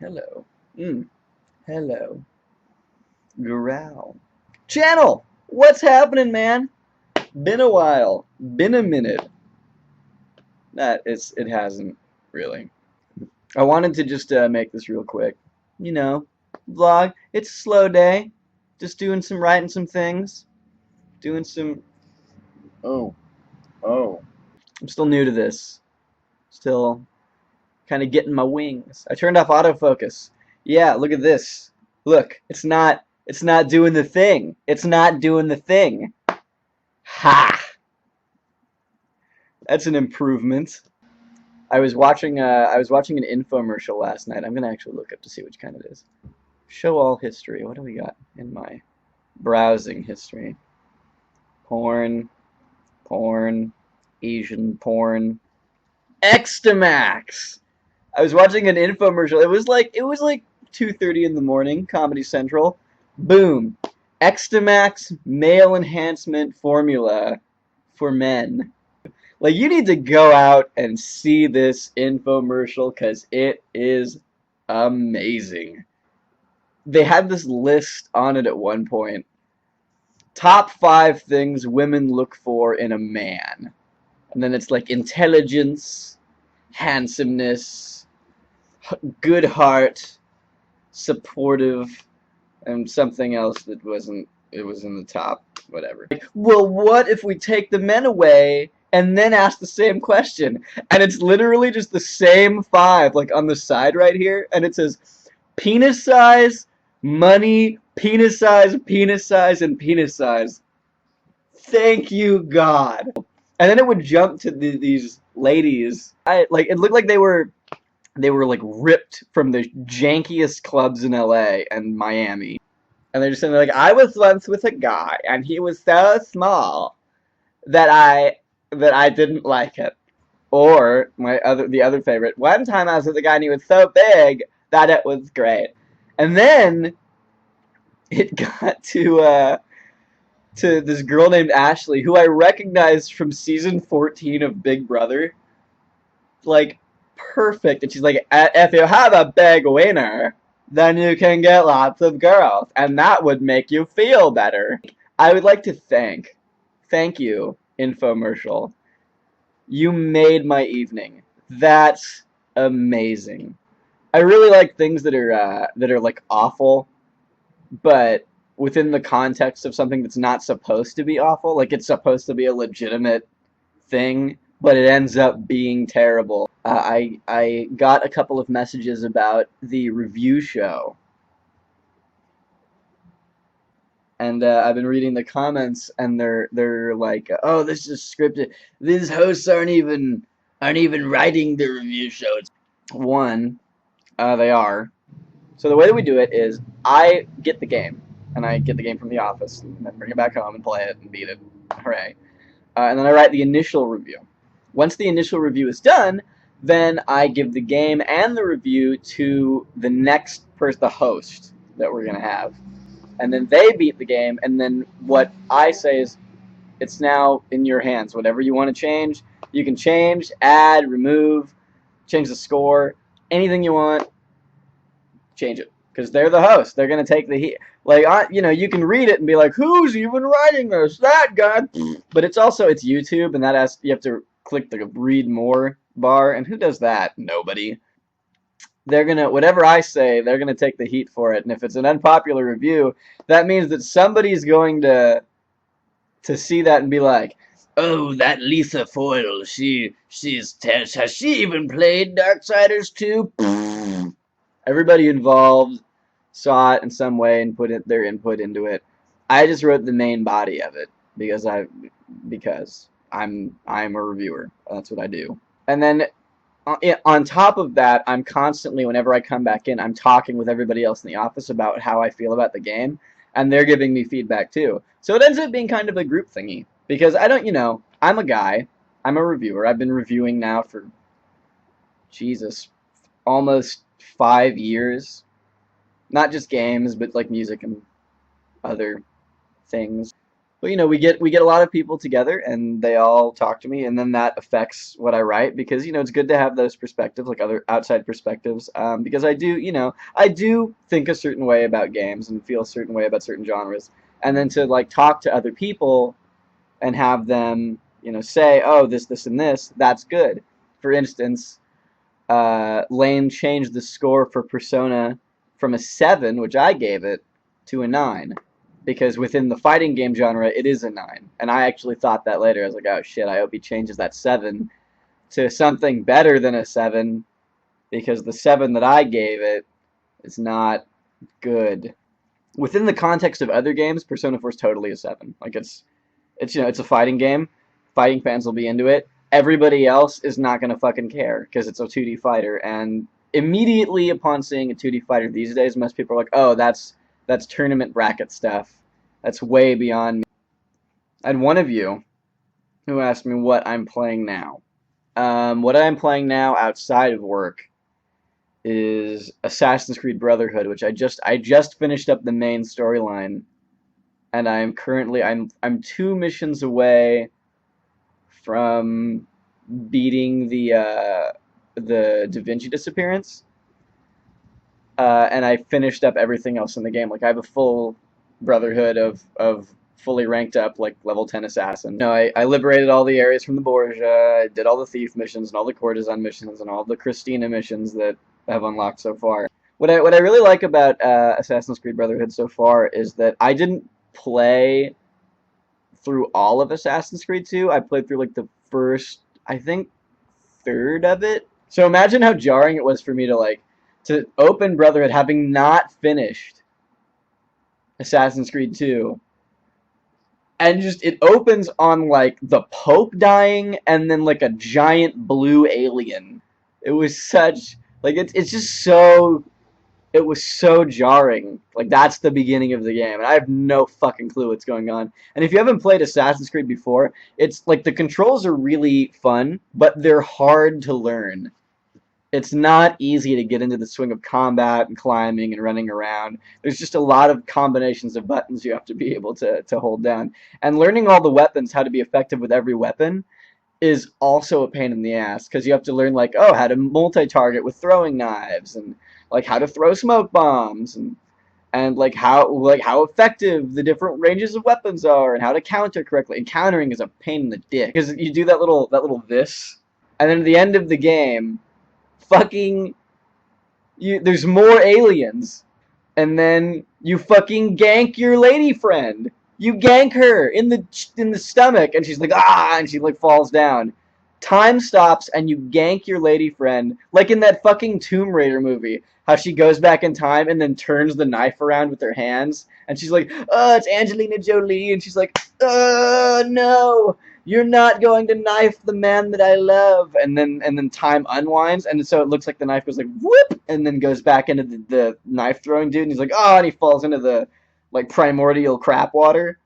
Hello. Hello. Growl. Channel! What's happening, man? Been a while. Been a minute. It hasn't, really. I wanted to just make this real quick. You know, vlog. It's a slow day. Just writing some things. Doing some... Oh. Oh. I'm still new to this. Still kind of getting my wings. I turned off autofocus. Yeah, look at this. Look, it's not doing the thing. It's not doing the thing. Ha! That's an improvement. I was watching an infomercial last night. I'm gonna actually look up to see which kind it is. Show all history. What do we got in my browsing history? Porn, Asian porn, Xtamax. I was watching an infomercial. It was like 2:30 in the morning. Comedy Central. Boom. Xtamax male enhancement formula for men. Like, you need to go out and see this infomercial because it is amazing. They had this list on it at one point. Top 5 things women look for in a man. And then it's like intelligence, handsomeness, good heart, supportive, and something else that wasn't, it was in the top, whatever. Like, well, what if we take the men away and then ask the same question? And it's literally just the same 5, like on the side right here, and it says penis size, money, penis size, and penis size. Thank you, God. And then it would jump to these ladies. It looked like they were like ripped from the jankiest clubs in LA and Miami. And they're just saying, like, I was once with a guy and he was so small that I didn't like it. Or the other favorite, one time I was with a guy and he was so big that it was great. And then it got to this girl named Ashley, who I recognized from season 14 of Big Brother. Like, perfect. And she's like, if you have a big wiener, then you can get lots of girls, and that would make you feel better. I would like to thank you, infomercial. You made my evening. That's amazing. I really like things that are like awful, but within the context of something that's not supposed to be awful. Like, it's supposed to be a legitimate thing, but it ends up being terrible. I got a couple of messages about the review show, and I've been reading the comments, and they're like, "Oh, this is scripted. These hosts aren't even writing the review show." One, they are. So the way that we do it is I get the game, and I get the game from the office, and then bring it back home and play it and beat it. Hooray. And then I write the initial review. Once the initial review is done, then I give the game and the review to the next person, the host that we're going to have. And then they beat the game, and then what I say is, it's now in your hands. Whatever you want to change, you can change, add, remove, change the score, anything you want, change it. Because they're the host. They're going to take the heat. Like, you can read it and be like, who's even writing this? That guy. But it's YouTube, and you have to click the read more bar. And who does that? Nobody. Whatever I say, they're gonna take the heat for it. And if it's an unpopular review, that means that somebody's going to see that and be like, oh, that Lisa Foyle, has she even played Darksiders 2? Everybody involved saw it in some way and put their input into it. I just wrote the main body of it because I'm a reviewer. That's what I do. And then on top of that, I'm constantly, whenever I come back in, I'm talking with everybody else in the office about how I feel about the game, and they're giving me feedback too. So it ends up being kind of a group thingy, because I'm a guy, I'm a reviewer. I've been reviewing now for, Jesus, almost 5 years. Not just games, but like music and other things. But we get a lot of people together, and they all talk to me, and then that affects what I write because it's good to have those perspectives, like other outside perspectives, because I do think a certain way about games and feel a certain way about certain genres, and then to like talk to other people and have them say, oh, this and this, that's good. For instance, Lane changed the score for Persona from a 7, which I gave it, to a 9. Because within the fighting game genre, it is a 9. And I actually thought that later. I was like, oh shit, I hope he changes that 7 to something better than a 7. Because the 7 that I gave it is not good. Within the context of other games, Persona 4 is totally a 7. Like, it's a fighting game. Fighting fans will be into it. Everybody else is not gonna fucking care because it's a 2D fighter. And immediately upon seeing a 2D fighter these days, most people are like, "Oh, that's tournament bracket stuff. That's way beyond me." I had one of you who asked me what I'm playing now. What I'm playing now outside of work is Assassin's Creed Brotherhood, which I just finished up the main storyline, and I'm 2 missions away from beating the Da Vinci disappearance, and I finished up everything else in the game. Like I have a full Brotherhood of fully ranked up like level 10 assassin. I liberated all the areas from the Borgia. I did all the thief missions and all the courtesan missions and all the Christina missions that I have unlocked so far. What I really like about Assassin's Creed Brotherhood so far is that I didn't play through all of Assassin's Creed 2. I played through like the first, I think, third of it. So imagine how jarring it was for me to open Brotherhood having not finished Assassin's Creed 2. And just it opens on like the Pope dying and then like a giant blue alien. It was such like it's just so it was so jarring. Like that's the beginning of the game, and I have no fucking clue what's going on. And if you haven't played Assassin's Creed before, it's like the controls are really fun, but they're hard to learn. It's not easy to get into the swing of combat and climbing and running around. There's just a lot of combinations of buttons you have to be able to hold down. And learning all the weapons, how to be effective with every weapon, is also a pain in the ass because you have to learn like how to multi-target with throwing knives and like how to throw smoke bombs and like how effective the different ranges of weapons are and how to counter correctly. And countering is a pain in the dick because you do that little this, and then at the end of the game, fucking there's more aliens, and then you fucking gank your lady friend. You gank her in the stomach, and she's like and she like falls down. Time stops, and you gank your lady friend, like in that fucking Tomb Raider movie. How she goes back in time and then turns the knife around with her hands, and she's like, "Oh, it's Angelina Jolie," and she's like, no, you're not going to knife the man that I love." And then time unwinds, and so it looks like the knife goes like whoop, and then goes back into the knife throwing dude, and he's like, "Oh," and he falls into the like primordial crap water.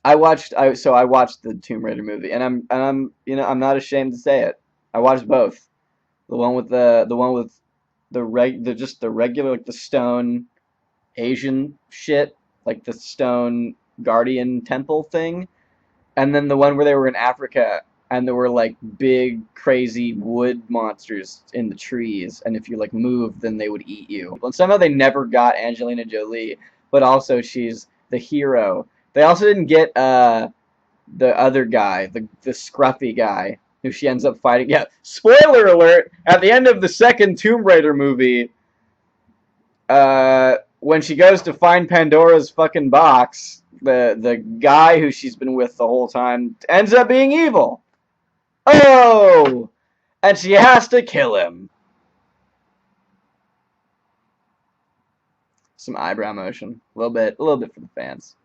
I watched the Tomb Raider movie, and I'm not ashamed to say it. I watched both. The one with the regular like the stone Asian shit, like the stone guardian temple thing, and then the one where they were in Africa and there were like big crazy wood monsters in the trees, and if you like moved, then they would eat you. And somehow they never got Angelina Jolie, but also she's the hero. They also didn't get the other guy, the scruffy guy who she ends up fighting. Yeah, spoiler alert! At the end of the second Tomb Raider movie, when she goes to find Pandora's fucking box, the guy who she's been with the whole time ends up being evil. Oh, and she has to kill him. Some eyebrow motion, a little bit for the fans.